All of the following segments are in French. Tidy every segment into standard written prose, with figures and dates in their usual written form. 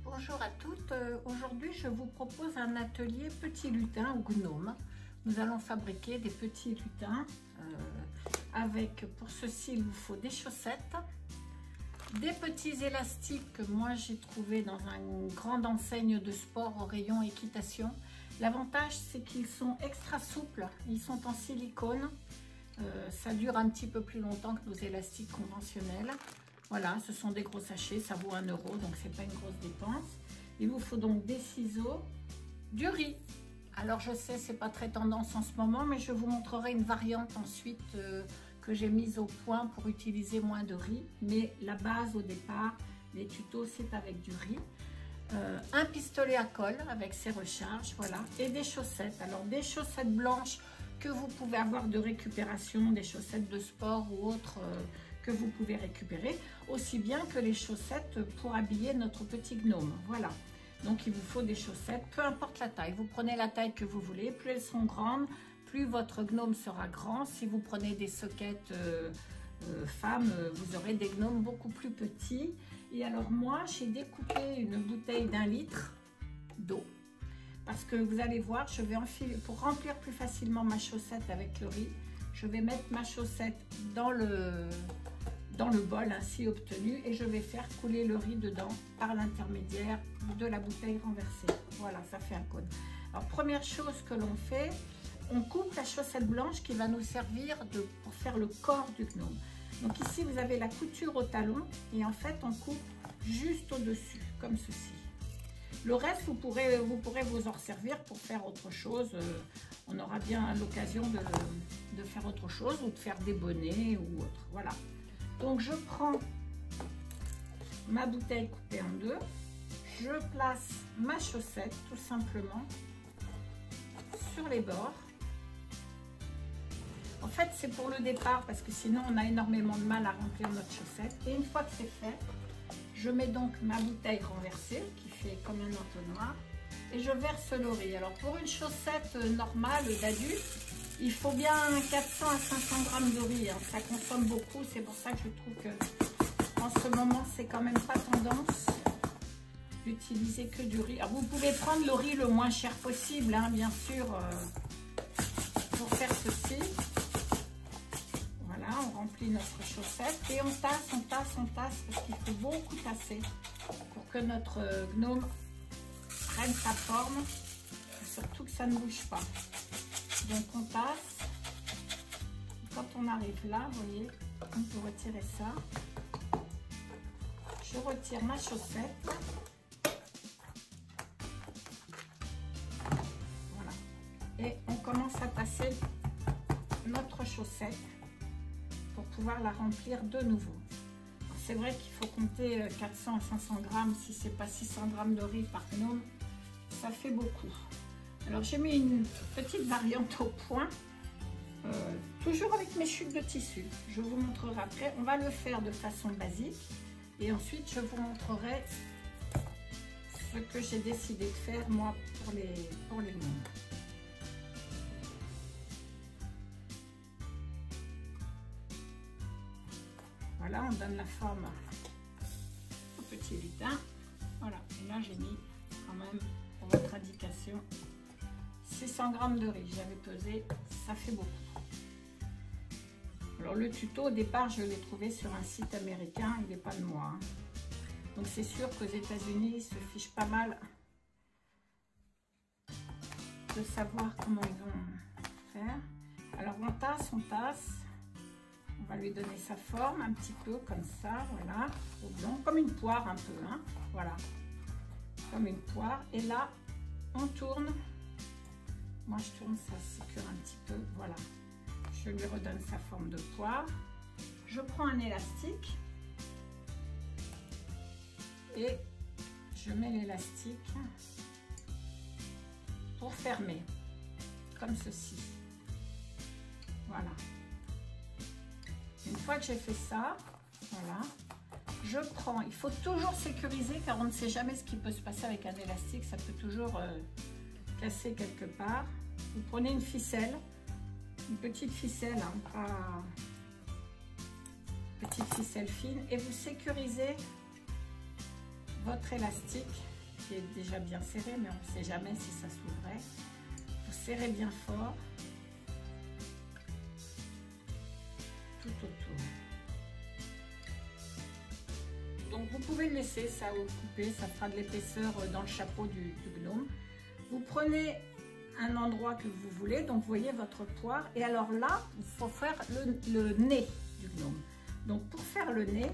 Bonjour à toutes, aujourd'hui je vous propose un atelier petit lutin ou gnome. Nous allons fabriquer des petits lutins avec, pour ceci il vous faut des chaussettes, des petits élastiques que moi j'ai trouvé dans une grande enseigne de sport au rayon équitation. L'avantage c'est qu'ils sont extra souples, ils sont en silicone, ça dure un petit peu plus longtemps que nos élastiques conventionnels. Voilà, ce sont des gros sachets, ça vaut 1 €, donc c'est pas une grosse dépense. Il vous faut donc des ciseaux, du riz. Alors je sais, c'est pas très tendance en ce moment, mais je vous montrerai une variante ensuite que j'ai mise au point pour utiliser moins de riz. Mais la base au départ, les tutos, c'est avec du riz. Un pistolet à colle avec ses recharges, voilà, et des chaussettes. Alors des chaussettes blanches que vous pouvez avoir de récupération, des chaussettes de sport ou autres que vous pouvez récupérer, aussi bien que les chaussettes pour habiller notre petit gnome. Voilà, donc il vous faut des chaussettes, peu importe la taille. Vous prenez la taille que vous voulez, plus elles sont grandes, plus votre gnome sera grand. Si vous prenez des sockets femmes, vous aurez des gnomes beaucoup plus petits. Et alors moi, j'ai découpé une bouteille d'1 litre d'eau. Parce que vous allez voir, je vais enfiler, pour remplir plus facilement ma chaussette avec le riz, je vais mettre ma chaussette dans le bol ainsi obtenu et je vais faire couler le riz dedans par l'intermédiaire de la bouteille renversée. Voilà, ça fait un cône. Alors première chose que l'on fait, on coupe la chaussette blanche qui va nous servir pour faire le corps du gnome. Donc ici vous avez la couture au talon et en fait on coupe juste au-dessus comme ceci. Le reste, vous pourrez vous en servir pour faire autre chose. On aura bien l'occasion de faire autre chose ou de faire des bonnets ou autre. Voilà. Donc, je prends ma bouteille coupée en deux. Je place ma chaussette tout simplement sur les bords. En fait, c'est pour le départ parce que sinon, on a énormément de mal à remplir notre chaussette. Et une fois que c'est fait, je mets donc ma bouteille renversée qui fait comme un entonnoir et je verse le riz. Alors pour une chaussette normale d'adulte, il faut bien 400 à 500 grammes de riz. Hein. Ça consomme beaucoup, c'est pour ça que je trouve que en ce moment c'est quand même pas tendance d'utiliser que du riz. Alors vous pouvez prendre le riz le moins cher possible, hein, bien sûr, pour faire ceci. Voilà, on remplit notre chaussette et on tasse parce qu'il faut beaucoup tasser pour que notre gnome prenne sa forme et surtout que ça ne bouge pas. Donc on tasse. Quand on arrive là, vous voyez, on peut retirer ça. Je retire ma chaussette. Voilà. Et on commence à tasser notre chaussette pour pouvoir la remplir de nouveau. C'est vrai qu'il faut compter 400 à 500 grammes, si c'est pas 600 grammes de riz par gnome, ça fait beaucoup. Alors j'ai mis une petite variante au point, toujours avec mes chutes de tissu. Je vous montrerai après, on va le faire de façon basique et ensuite je vous montrerai ce que j'ai décidé de faire moi pour les gnomes. Voilà, on donne la forme au petit lutin. Voilà, et là j'ai mis quand même, pour votre indication, 600 grammes de riz. J'avais pesé, ça fait beaucoup. Alors le tuto, au départ, je l'ai trouvé sur un site américain, il n'est pas de moi. Hein. Donc c'est sûr qu'aux États-Unis, ils se fichent pas mal de savoir comment ils vont faire. Alors on tasse. On va lui donner sa forme un petit peu comme ça, voilà, au blanc, comme une poire un peu, hein, voilà, comme une poire. Et là, on tourne. Moi, je tourne, ça sécure un petit peu, voilà. Je lui redonne sa forme de poire. Je prends un élastique et je mets l'élastique pour fermer, comme ceci. Voilà. Une fois que j'ai fait ça, voilà, je prends, il faut toujours sécuriser car on ne sait jamais ce qui peut se passer avec un élastique, ça peut toujours casser quelque part. Vous prenez une ficelle, une petite ficelle, hein, pas petite ficelle fine, et vous sécurisez votre élastique qui est déjà bien serré, mais on ne sait jamais si ça s'ouvrait. Vous serrez bien fort tout autour. Donc vous pouvez le laisser ça au couper, ça fera de l'épaisseur dans le chapeau du gnome. Vous prenez un endroit que vous voulez, donc vous voyez votre poire, et alors là, il faut faire le nez du gnome. Donc pour faire le nez,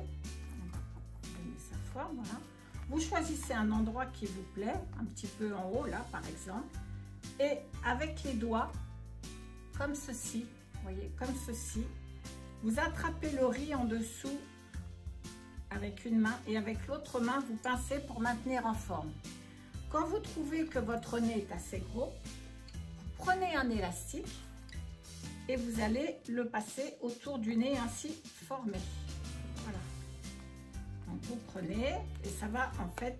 sa forme, voilà. Vous choisissez un endroit qui vous plaît, un petit peu en haut là par exemple, et avec les doigts, comme ceci, vous voyez, comme ceci, vous attrapez le riz en dessous avec une main et avec l'autre main vous pincez pour maintenir en forme. Quand vous trouvez que votre nez est assez gros, vous prenez un élastique et vous allez le passer autour du nez ainsi formé. Voilà. Donc vous prenez et ça va en fait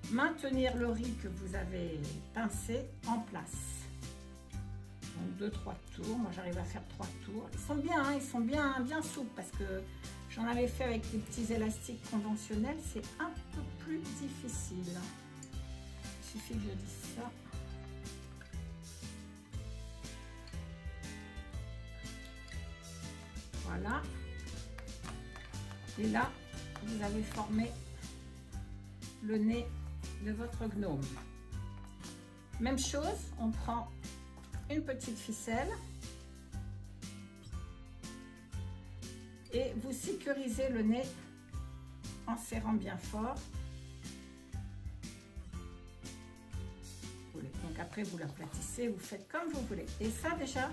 maintenir le riz que vous avez pincé en place. Donc 2-3 tours, moi j'arrive à faire 3 tours. Ils sont bien, hein, ils sont bien souples parce que j'en avais fait avec des petits élastiques conventionnels, c'est un peu plus difficile. Il suffit que je dise ça. Voilà. Et là, vous avez formé le nez de votre gnome. Même chose, on prend une petite ficelle et vous sécurisez le nez en serrant bien fort. Donc après vous l'aplatissez, vous faites comme vous voulez. Et ça déjà,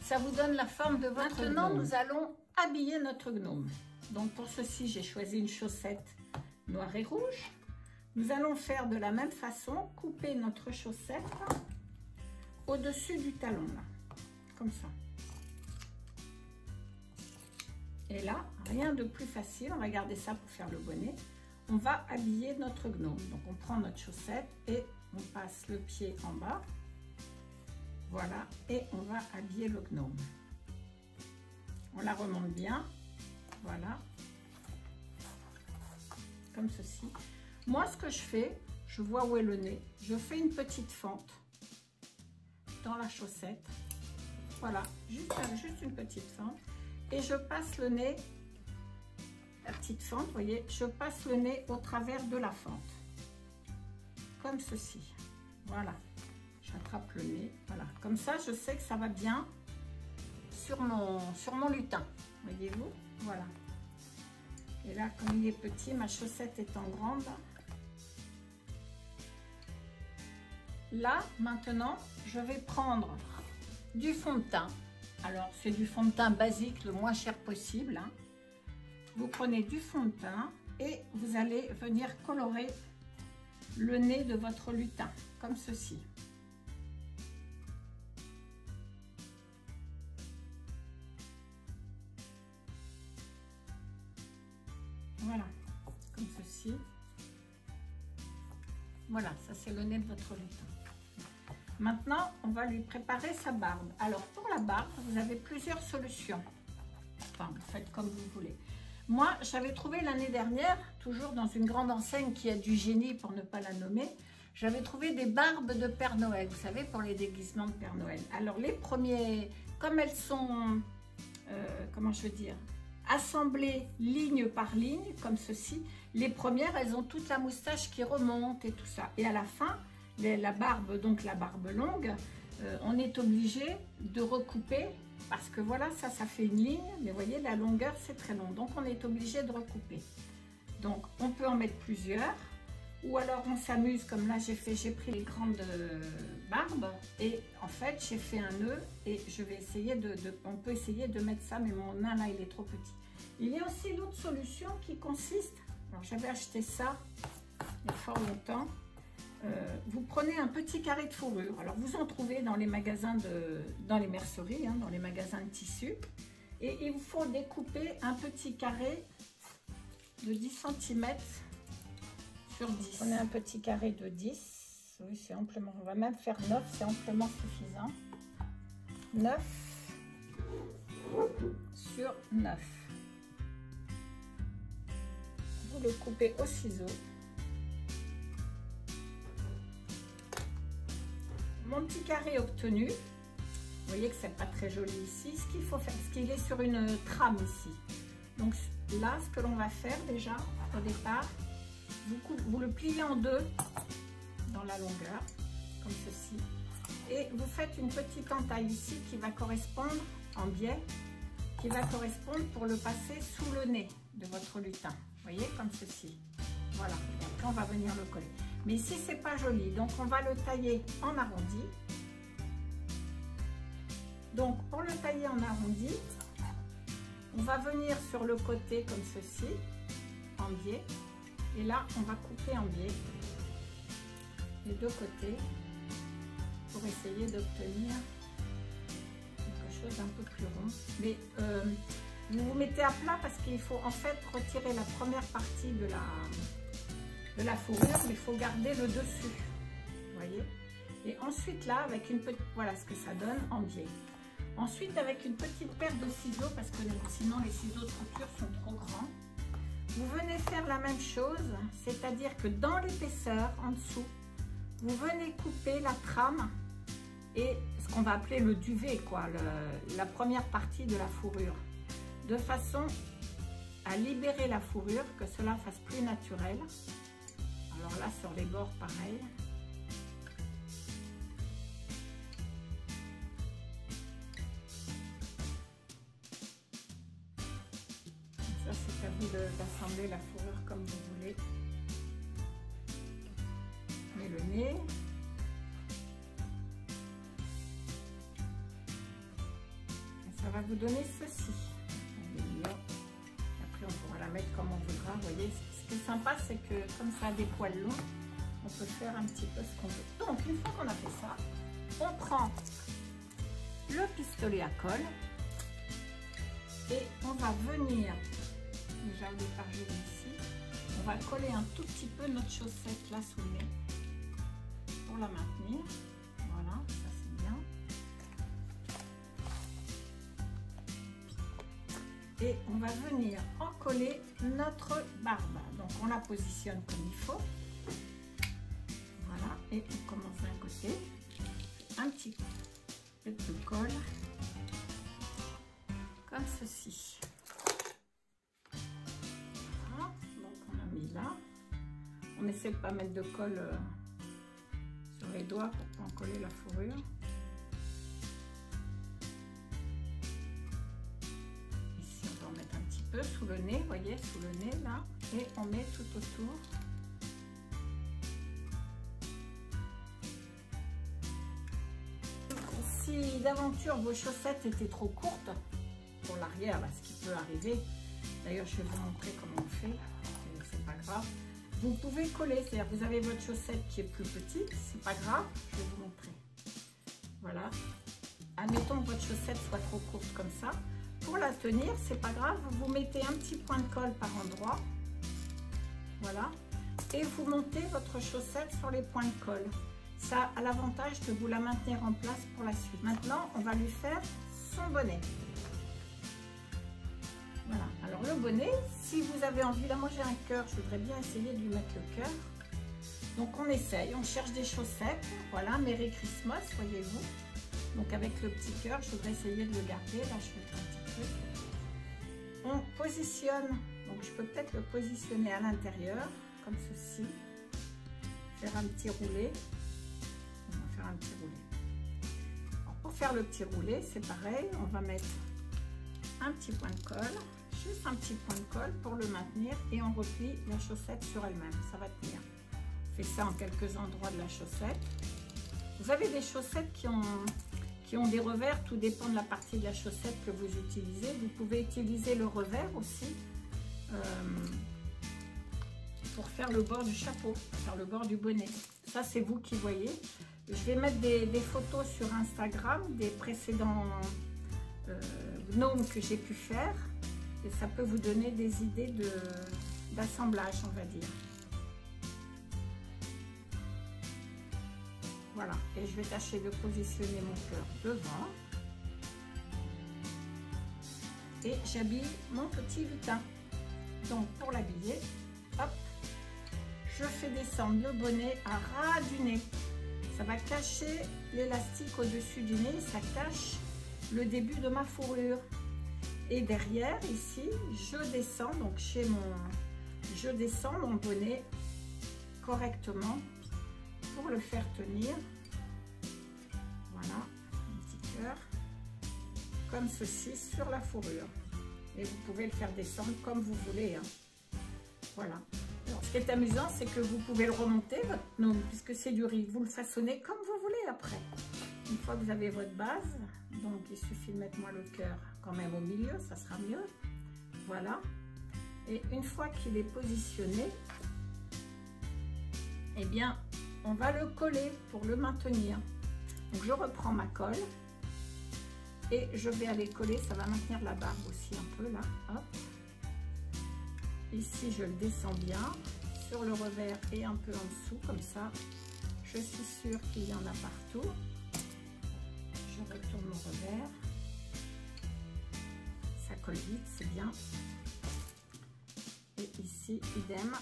ça vous donne la forme de votre gnome. Maintenant nous allons habiller notre gnome. Donc pour ceci j'ai choisi une chaussette noire et rouge. Nous allons faire de la même façon, couper notre chaussette au-dessus du talon là, comme ça. Et là, rien de plus facile, on va garder ça pour faire le bonnet. On va habiller notre gnome. Donc on prend notre chaussette et on passe le pied en bas. Voilà, et on va habiller le gnome. On la remonte bien, voilà, comme ceci. Moi, ce que je fais, je vois où est le nez. Je fais une petite fente dans la chaussette. Voilà, juste une petite fente. Et je passe le nez, la petite fente, vous voyez, je passe le nez au travers de la fente. Comme ceci. Voilà. J'attrape le nez. Voilà. Comme ça, je sais que ça va bien sur mon lutin. Voyez-vous? Voilà. Et là, comme il est petit, ma chaussette étant grande. Là, maintenant, je vais prendre du fond de teint. Alors, c'est du fond de teint basique, le moins cher possible. Hein. Vous prenez du fond de teint et vous allez venir colorer le nez de votre lutin, comme ceci. Voilà, comme ceci. Voilà, ça c'est le nez de votre lutin. Maintenant, on va lui préparer sa barbe. Alors, pour la barbe, vous avez plusieurs solutions. Enfin, vous faites comme vous voulez. Moi, j'avais trouvé l'année dernière, toujours dans une grande enseigne qui a du génie pour ne pas la nommer, j'avais trouvé des barbes de Père Noël, vous savez, pour les déguisements de Père Noël. Alors, les premiers, comme elles sont, comment je veux dire, assemblées ligne par ligne, comme ceci, les premières, elles ont toute la moustache qui remonte et tout ça. Et à la fin, la barbe, donc la barbe longue, on est obligé de recouper parce que voilà, ça fait une ligne, mais vous voyez, la longueur, c'est très long. Donc, on est obligé de recouper. Donc, on peut en mettre plusieurs ou alors on s'amuse comme là, j'ai pris les grandes barbes et en fait, j'ai fait un nœud et je vais essayer on peut essayer de mettre ça, mais mon nain là, il est trop petit. Il y a aussi l'autre solution qui consiste, alors j'avais acheté ça il y a fort longtemps. Vous prenez un petit carré de fourrure. Alors vous en trouvez dans les magasins dans les merceries, hein, dans les magasins de tissus. Et il vous faut découper un petit carré de 10 cm sur 10. Prenez un petit carré de 10. Oui, c'est amplement. On va même faire 9, c'est amplement suffisant. 9 sur 9. Vous le coupez au ciseau. mon petit carré obtenu. Vous voyez que c'est pas très joli ici. Ce qu'il faut faire, parce qu'il est sur une trame ici. Donc là, ce que l'on va faire déjà au départ, vous le pliez en deux dans la longueur, comme ceci. Et vous faites une petite entaille ici qui va correspondre en biais, qui va correspondre pour le passer sous le nez de votre lutin. Vous voyez, comme ceci. Voilà. Et après, on va venir le coller. Mais ici, c'est pas joli. Donc, on va le tailler en arrondi. Donc, pour le tailler en arrondi, on va venir sur le côté comme ceci, en biais. Et là, on va couper en biais les deux côtés pour essayer d'obtenir quelque chose d'un peu plus rond. Mais vous vous mettez à plat parce qu'il faut en fait retirer la première partie de la fourrure, mais il faut garder le dessus. Vous voyez? Et ensuite là, avec une petite, voilà ce que ça donne en biais. Ensuite, avec une petite paire de ciseaux, parce que sinon les ciseaux de couture sont trop grands, vous venez faire la même chose, c'est-à-dire que dans l'épaisseur, en dessous, vous venez couper la trame et ce qu'on va appeler le duvet, quoi, la première partie de la fourrure, de façon à libérer la fourrure, que cela fasse plus naturel. Alors là, sur les bords, pareil. Ça, c'est à vous d'assembler la fourrure comme vous voulez. Mais le nez. Et ça va vous donner ceci. Après, on pourra la mettre comme on voudra. Vous voyez, ce qui est sympa, c'est que comme ça a des poils longs, on peut faire un petit peu ce qu'on veut. Donc, une fois qu'on a fait ça, on prend le pistolet à colle et on va venir, déjà au départ je l'ai ici, on va coller un tout petit peu notre chaussette là sous le nez pour la maintenir. Voilà, ça c'est bien. Et on va venir encoller notre barbe. Donc on la positionne comme il faut. Voilà, et on commence d'un côté. Un petit peu de colle. Comme ceci. Voilà, donc on a mis là. On essaie de ne pas mettre de colle sur les doigts pour ne pas coller la fourrure. Ici on va en mettre un petit peu sous le nez, vous voyez, sous le nez là. Et on met tout autour. Si d'aventure vos chaussettes étaient trop courtes, pour l'arrière, là, ce qui peut arriver. D'ailleurs, je vais vous montrer comment on fait. C'est pas grave. Vous pouvez coller, c'est-à-dire vous avez votre chaussette qui est plus petite, c'est pas grave. Je vais vous montrer. Voilà. Admettons que votre chaussette soit trop courte comme ça. Pour la tenir, c'est pas grave. Vous mettez un petit point de colle par endroit. Voilà. Et vous montez votre chaussette sur les points de colle. Ça a l'avantage de vous la maintenir en place pour la suite. Maintenant, on va lui faire son bonnet. Voilà, alors le bonnet, si vous avez envie, là moi j'ai un cœur, je voudrais bien essayer de lui mettre le cœur. Donc on essaye, on cherche des chaussettes, voilà, Merry Christmas, voyez-vous. Donc avec le petit cœur, je voudrais essayer de le garder, là je vais faire un petit truc. On positionne, donc je peux peut-être le positionner à l'intérieur, comme ceci. Faire un petit roulé. On va faire un petit roulé. Alors, pour faire le petit roulé, c'est pareil, on va mettre un petit point de colle, juste un petit point de colle pour le maintenir et on replie la chaussette sur elle-même, ça va tenir. On fait ça en quelques endroits de la chaussette. Vous avez des chaussettes qui ont des revers, tout dépend de la partie de la chaussette que vous utilisez. Vous pouvez utiliser le revers aussi pour faire le bord du chapeau, faire le bord du bonnet. Ça c'est vous qui voyez. Je vais mettre des photos sur Instagram des précédents gnomes que j'ai pu faire et ça peut vous donner des idées d'assemblage, on va dire. Voilà, et je vais tâcher de positionner mon cœur devant et j'habille mon petit lutin. Donc pour l'habiller, hop, je fais descendre le bonnet à ras du nez. Ça va cacher l'élastique au-dessus du nez, ça cache le début de ma fourrure. Et derrière, ici, je descends, donc je descends mon bonnet correctement pour le faire tenir. Voilà, un petit cœur, comme ceci sur la fourrure. Et vous pouvez le faire descendre comme vous voulez, hein. Voilà. Alors, ce qui est amusant, c'est que vous pouvez le remonter, votre gnome, puisque c'est du riz. Vous le façonnez comme vous voulez après. Une fois que vous avez votre base, donc il suffit de mettre moi le cœur quand même au milieu, ça sera mieux. Voilà. Et une fois qu'il est positionné, eh bien, on va le coller pour le maintenir. Donc je reprends ma colle et je vais aller coller, ça va maintenir la barbe aussi un peu là. Hop. Ici, je le descends bien sur le revers et un peu en dessous, comme ça, je suis sûre qu'il y en a partout. Je retourne mon revers. Ça colle vite, c'est bien. Et ici, idem.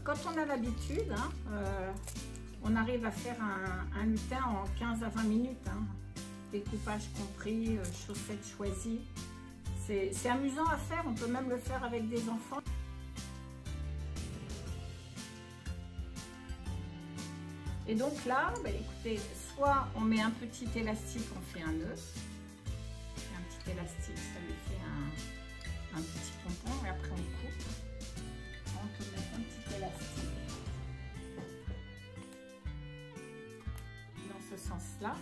Quand on a l'habitude, hein, on arrive à faire un lutin en 15 à 20 minutes. Hein. Découpage compris, chaussettes choisies. C'est amusant à faire, on peut même le faire avec des enfants. Et donc là, bah écoutez, soit on met un petit élastique, on fait un nœud. Un petit élastique, ça lui fait un petit pompon et après on coupe. On peut mettre un petit élastique dans ce sens-là.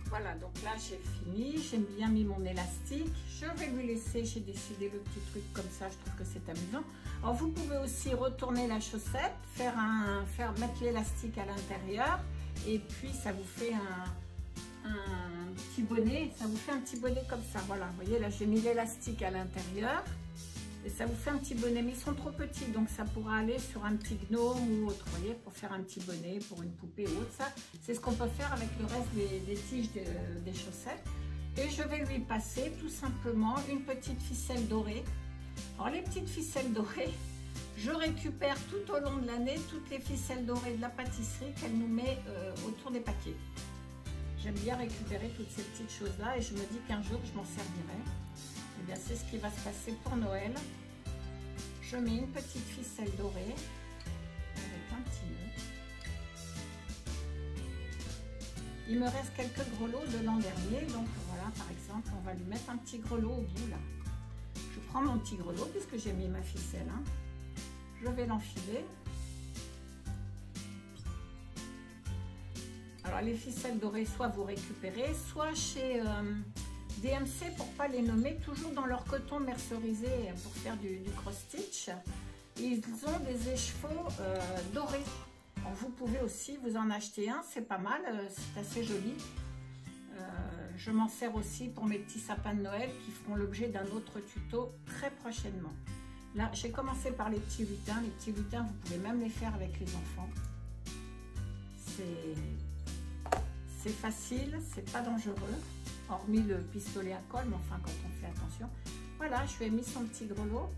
Voilà, donc là j'ai fini, j'ai bien mis mon élastique, je vais lui laisser, j'ai décidé le petit truc comme ça, je trouve que c'est amusant. Alors vous pouvez aussi retourner la chaussette, mettre l'élastique à l'intérieur et puis ça vous fait un petit bonnet, ça vous fait un petit bonnet comme ça, voilà, vous voyez là j'ai mis l'élastique à l'intérieur et ça vous fait un petit bonnet, mais ils sont trop petits donc ça pourra aller sur un petit gnome ou autre, vous voyez, pour faire un petit bonnet pour une poupée ou autre. Ça c'est ce qu'on peut faire avec le reste des tiges des chaussettes. Et je vais lui passer tout simplement une petite ficelle dorée. Alors les petites ficelles dorées, je récupère tout au long de l'année toutes les ficelles dorées de la pâtisserie qu'elle nous met autour des paquets. J'aime bien récupérer toutes ces petites choses là et je me dis qu'un jour je m'en servirai. Et bien c'est ce qui va se passer pour Noël. Je mets une petite ficelle dorée avec un petit nœud. Il me reste quelques grelots de l'an dernier, donc voilà, par exemple, on va lui mettre un petit grelot au bout là. Je prends mon petit grelot puisque j'ai mis ma ficelle, hein. Je vais l'enfiler. Alors les ficelles dorées, soit vous récupérez, soit chez DMC, pour pas les nommer, toujours dans leur coton mercerisé pour faire du cross-stitch. Ils ont des écheveaux dorés. Alors, vous pouvez aussi vous en acheter un, c'est pas mal, c'est assez joli. Je m'en sers aussi pour mes petits sapins de Noël qui feront l'objet d'un autre tuto très prochainement. Là, j'ai commencé par les petits lutins. Les petits lutins, vous pouvez même les faire avec les enfants. C'est facile, c'est pas dangereux, hormis le pistolet à colle, mais enfin quand on fait attention. Voilà, je lui ai mis son petit grelot.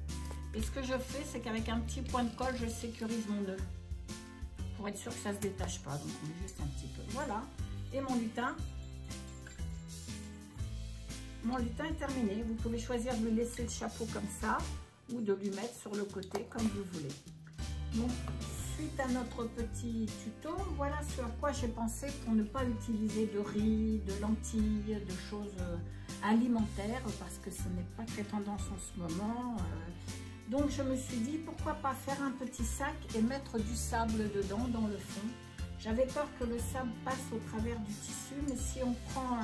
Et ce que je fais, c'est qu'avec un petit point de colle, je sécurise mon nœud. Pour être sûr que ça se détache pas, donc on met juste un petit peu. Voilà, et mon lutin est terminé. Vous pouvez choisir de lui laisser le chapeau comme ça ou de lui mettre sur le côté comme vous voulez. Donc suite à notre petit tuto, voilà ce à quoi j'ai pensé pour ne pas utiliser de riz, de lentilles, de choses alimentaires, parce que ce n'est pas très tendance en ce moment. Donc je me suis dit pourquoi pas faire un petit sac et mettre du sable dedans dans le fond. J'avais peur que le sable passe au travers du tissu, mais si on prend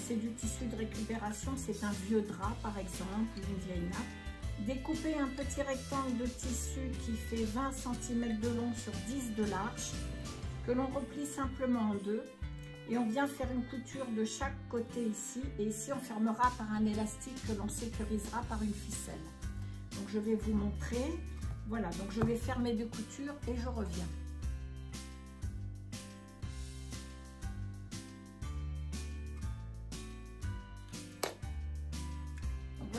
c'est du tissu de récupération, c'est un vieux drap par exemple, une vieille nappe. Découper un petit rectangle de tissu qui fait 20 cm de long sur 10 de large, que l'on replie simplement en deux. Et on vient faire une couture de chaque côté ici. Et ici, on fermera par un élastique que l'on sécurisera par une ficelle. Donc, je vais vous montrer. Voilà, donc je vais faire mes deux coutures et je reviens.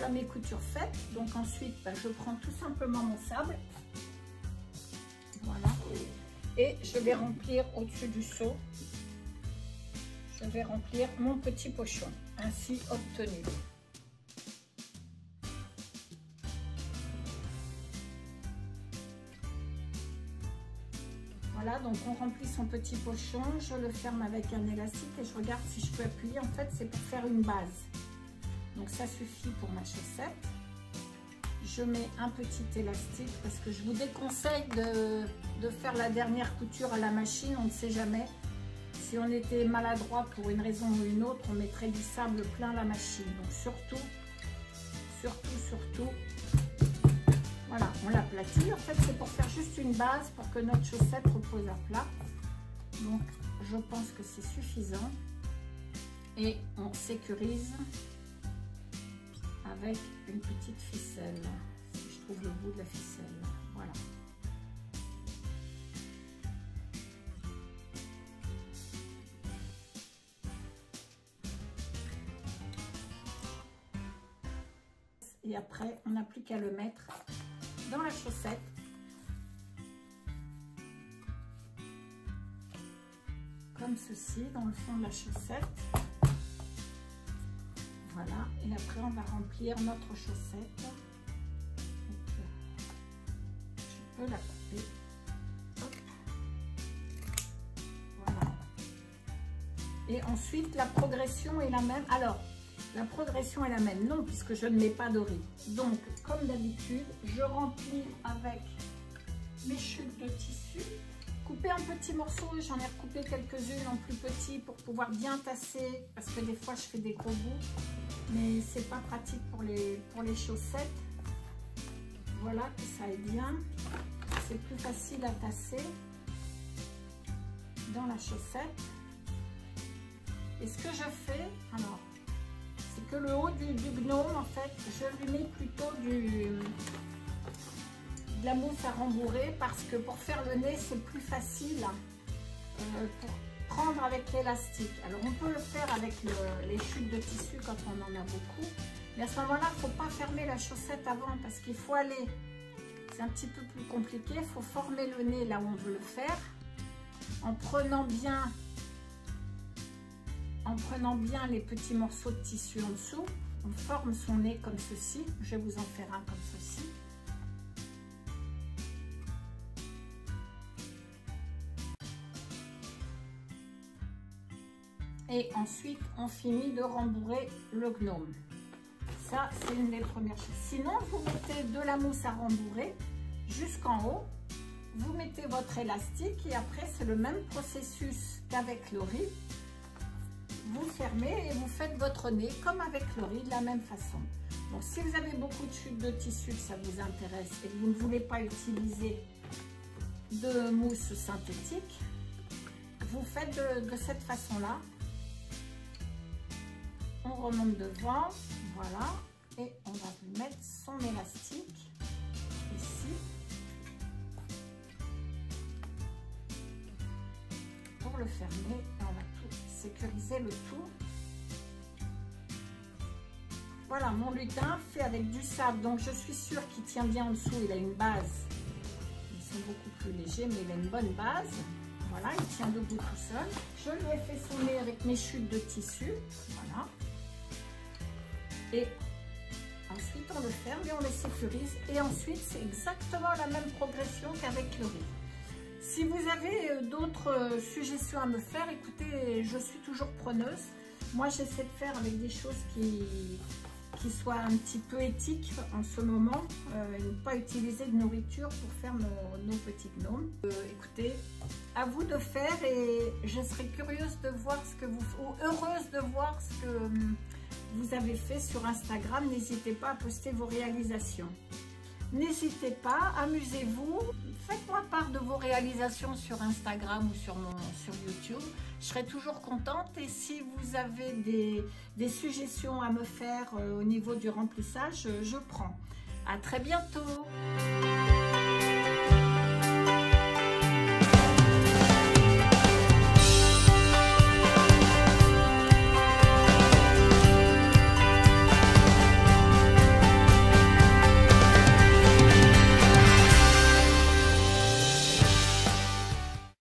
Voilà mes coutures faites. Donc ensuite, je prends tout simplement mon sable. Voilà. Et je vais remplir au-dessus du seau. Je vais remplir mon petit pochon, ainsi obtenu. Voilà, donc on remplit son petit pochon, je le ferme avec un élastique et je regarde si je peux appuyer. En fait, c'est pour faire une base. Donc ça suffit pour ma chaussette. Je mets un petit élastique parce que je vous déconseille de faire la dernière couture à la machine, on ne sait jamais. Si on était maladroit pour une raison ou une autre, on mettrait du sable plein la machine. Donc surtout, voilà, on l'aplatit. En fait, c'est pour faire juste une base pour que notre chaussette repose à plat. Donc, je pense que c'est suffisant. Et on sécurise avec une petite ficelle. Si je trouve le bout de la ficelle. Voilà. Et après, on n'a plus qu'à le mettre dans la chaussette. Comme ceci, dans le fond de la chaussette. Voilà. Et après, on va remplir notre chaussette. Donc, je peux la couper. Hop. Voilà. Et ensuite, la progression est la même. Alors, la progression est la même, non, puisque je ne mets pas de riz. Donc, comme d'habitude, je remplis avec mes chutes de tissu, coupées en petits morceaux. J'en ai recoupé quelques-unes en plus petits pour pouvoir bien tasser, parce que des fois, je fais des gros bouts, mais c'est pas pratique pour les chaussettes. Voilà, que ça est bien. C'est plus facile à tasser dans la chaussette. Et ce que je fais, alors, c'est que le haut du gnome, en fait, je lui mets plutôt de la mousse à rembourrer parce que pour faire le nez, c'est plus facile pour prendre avec l'élastique. Alors, on peut le faire avec les chutes de tissu quand on en a beaucoup. Mais à ce moment-là, il ne faut pas fermer la chaussette avant parce qu'il faut aller, c'est un petit peu plus compliqué, il faut former le nez là où on veut le faire en prenant bien les petits morceaux de tissu en dessous. On forme son nez comme ceci. Je vais vous en faire un comme ceci. Et ensuite, on finit de rembourrer le gnome. Ça, c'est une des premières choses. Sinon, vous mettez de la mousse à rembourrer jusqu'en haut. Vous mettez votre élastique et après, c'est le même processus qu'avec le riz. Vous fermez et vous faites votre nez comme avec le riz de la même façon. Donc si vous avez beaucoup de chutes de tissu que ça vous intéresse et que vous ne voulez pas utiliser de mousse synthétique, vous faites de cette façon-là. On remonte devant, voilà, et on va lui mettre son élastique ici pour le fermer. Et on va sécuriser le tout. Voilà mon lutin fait avec du sable, donc je suis sûre qu'il tient bien en dessous. Il a une base, ils sont beaucoup plus légers, mais il a une bonne base. Voilà, il tient debout tout seul. Je lui ai fait son nez avec mes chutes de tissu, voilà, et ensuite on le ferme et on le sécurise. Et ensuite c'est exactement la même progression qu'avec le riz. Si vous avez d'autres suggestions à me faire, écoutez, je suis toujours preneuse. Moi, j'essaie de faire avec des choses qui soient un petit peu éthiques en ce moment. Et ne pas utiliser de nourriture pour faire nos petits gnomes. Écoutez, à vous de faire et je serai curieuse de voir ce que ou heureuse de voir ce que vous avez fait sur Instagram. N'hésitez pas à poster vos réalisations. N'hésitez pas, amusez-vous, faites-moi part de vos réalisations sur Instagram ou sur YouTube. Je serai toujours contente et si vous avez des suggestions à me faire au niveau du remplissage, je prends. À très bientôt.